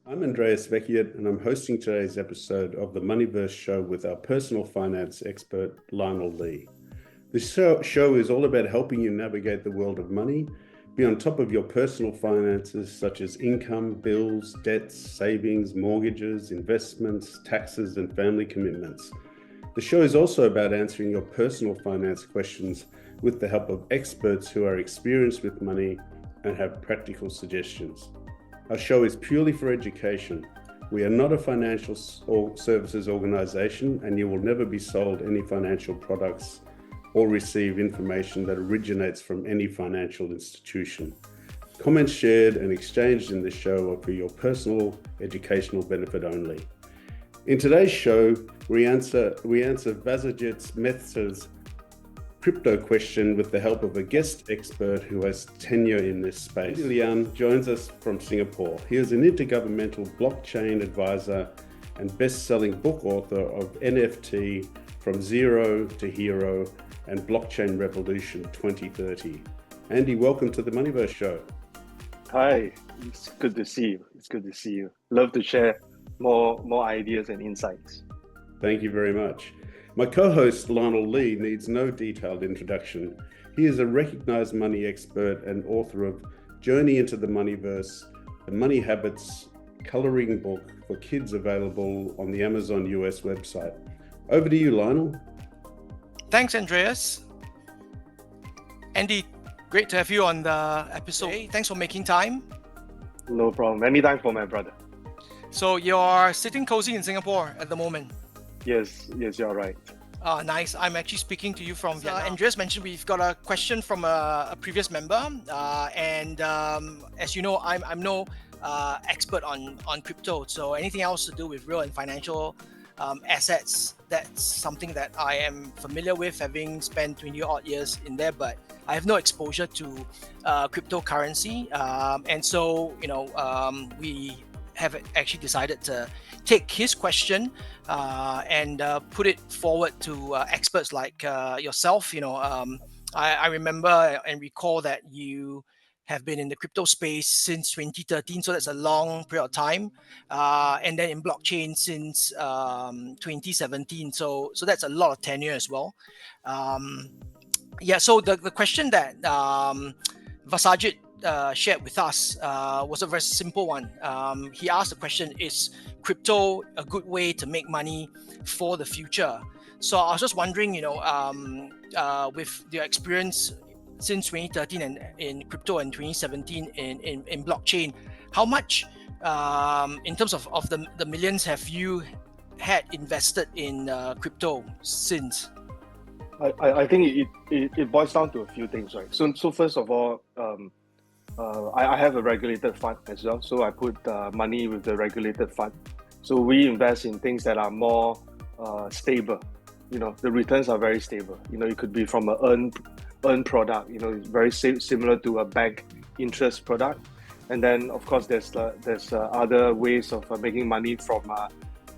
I'm Andreas Vecchiet, and I'm hosting today's episode of the Moneyverse Show with our personal finance expert, Lionel Lee. This show is all about helping you navigate the world of money, be on top of your personal finances such as income, bills, debts, savings, mortgages, investments, taxes, and family commitments. The show is also about answering your personal finance questions with the help of experts who are experienced with money and have practical suggestions. Our show is purely for education. We are not a financial services organization, and you will never be sold any financial products or receive information that originates from any financial institution. Comments shared and exchanged in this show are for your personal educational benefit only. In today's show, we answer Vasajit's Meth's crypto question with the help of a guest expert who has tenure in this space. Andy Lian joins us from Singapore. He is an intergovernmental blockchain advisor and best-selling book author of NFT From Zero to Hero and Blockchain Revolution 2030. Andy, welcome to the Moneyverse Show. Hi, it's good to see you. Love to share more ideas and insights. Thank you very much. My co-host Lionel Lee needs no detailed introduction. He is a recognized money expert and author of Journey into the Moneyverse, the Money Habits coloring book for kids, available on the Amazon US website. Over to you, Lionel. Thanks, Andreas. Andy, great to have you on the episode. Hey, thanks for making time. No problem. Anytime for my brother. So you're sitting cozy in Singapore at the moment? Yes, you're right. Nice. I'm actually speaking to you from Vietnam. Andreas mentioned we've got a question from a previous member, and as you know, I'm no expert on crypto. So anything else to do with real and financial assets, that's something that I am familiar with, having spent 20 odd years in there, but I have no exposure to cryptocurrency, and so we have actually decided to take his question and put it forward to experts like yourself. I remember and recall that you have been in the crypto space since 2013, so that's a long period of time, and then in blockchain since 2017, so that's a lot of tenure as well. So the question that Vasajit shared with us was a very simple one. He asked the question, is crypto a good way to make money for the future? So I was just wondering, with your experience since 2013 and in crypto and 2017 in blockchain, how much in terms of the millions have you had invested in crypto since? I think it boils down to a few things, right? So first of all, I have a regulated fund as well, so I put money with the regulated fund. So we invest in things that are more stable. The returns are very stable. It could be from an earn product. It's very similar to a bank interest product. And then of course there's other ways of making money from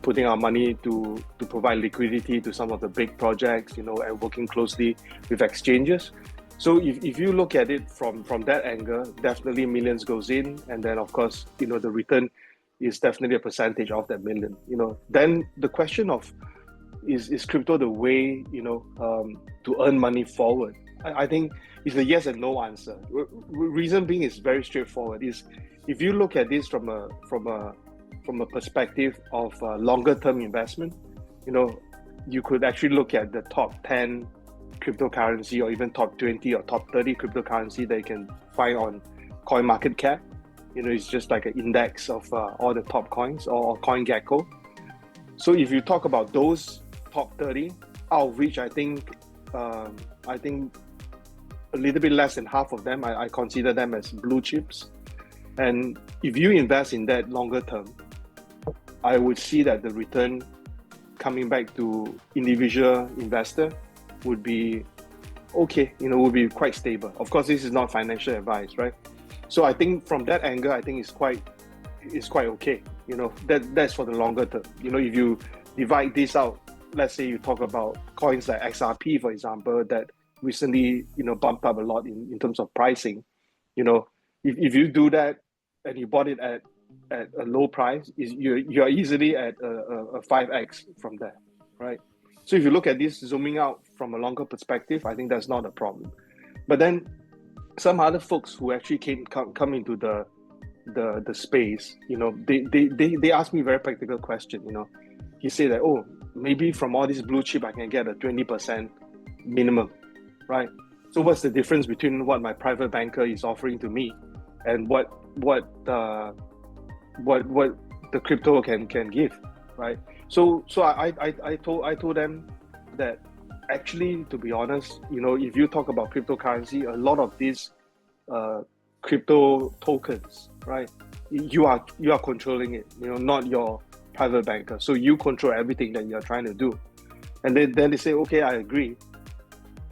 putting our money to provide liquidity to some of the big projects. And working closely with exchanges. So if you look at it from that angle, definitely millions goes in, and then of course the return is definitely a percentage of that million. Then the question of is crypto the way to earn money forward? I think it's a yes and no answer. Reason being is very straightforward. Is if you look at this from a perspective of longer term investment, you could actually look at the top 10 cryptocurrency, or even top 20 or top 30 cryptocurrency that you can find on CoinMarketCap. It's just like an index of all the top coins, or CoinGecko. So if you talk about those top 30, out of which I think a little bit less than half of them, I consider them as blue chips. And if you invest in that longer term, I would see that the return coming back to individual investor would be okay, would be quite stable. Of course, this is not financial advice, right? So I think from that angle, I think it's quite okay. That's for the longer term. If you divide this out, let's say you talk about coins like XRP, for example, that recently, bumped up a lot in terms of pricing. If you do that and you bought it at at a low price, you're easily at a 5x from there, right? So if you look at this zooming out from a longer perspective, I think that's not a problem. But then some other folks who actually come into the space, they ask me a very practical question. He said that, oh, maybe from all this blue chip I can get a 20% minimum, right? So what's the difference between what my private banker is offering to me and what the crypto can give, right? So I told them that actually, to be honest, if you talk about cryptocurrency, a lot of these crypto tokens, right? You are controlling it, not your private banker. So you control everything that you're trying to do. And then they say, okay, I agree.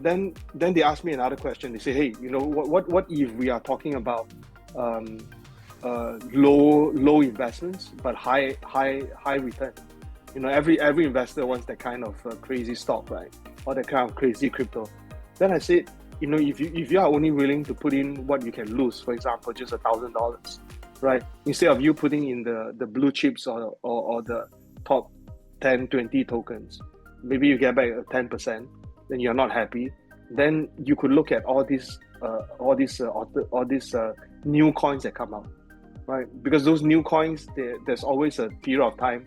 Then they ask me another question. They say, hey, what if we are talking about low investments but high return? Every investor wants that kind of crazy stock, right? Or that kind of crazy crypto. Then I said, if you are only willing to put in what you can lose, for example, just $1,000, right? Instead of you putting in the blue chips or the top 10, 20 tokens, maybe you get back 10%, then you're not happy. Then you could look at all these new coins that come out, right? Because those new coins, there's always a period of time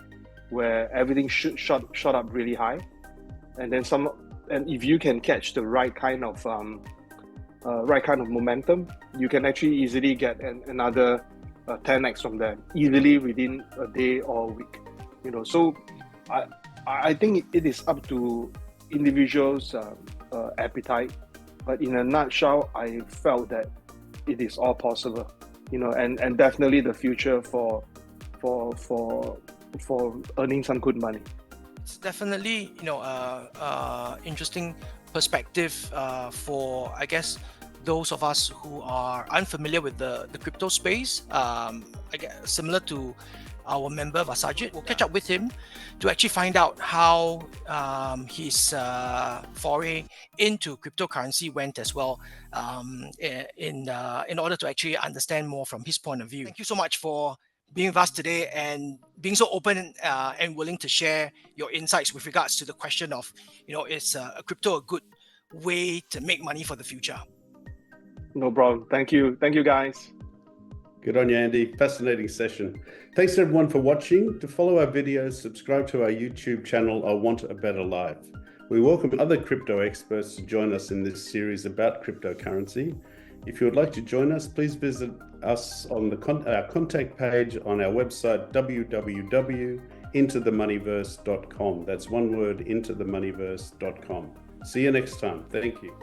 where everything shot up really high, and then and if you can catch the right kind of momentum, you can actually easily get another 10x from there, easily within a day or a week. So I think it is up to individuals' appetite, but in a nutshell, I felt that it is all possible, and definitely the future for earning some good money. It's definitely interesting perspective for, I guess, those of us who are unfamiliar with the crypto space. I guess similar to our member Vasajit, we'll catch up with him to actually find out how his foray into cryptocurrency went as well, in order to actually understand more from his point of view. Thank you so much for being with us today and being so open and willing to share your insights with regards to the question of, is a crypto a good way to make money for the future? No problem. Thank you guys. Good on you, Andy. Fascinating session. Thanks everyone for watching. To follow our videos, subscribe to our YouTube channel, I Want a Better Life. We welcome other crypto experts to join us in this series about cryptocurrency. If you would like to join us, please visit us on our contact page on our website, www.intothemoneyverse.com. That's one word, intothemoneyverse.com. See you next time. Thank you.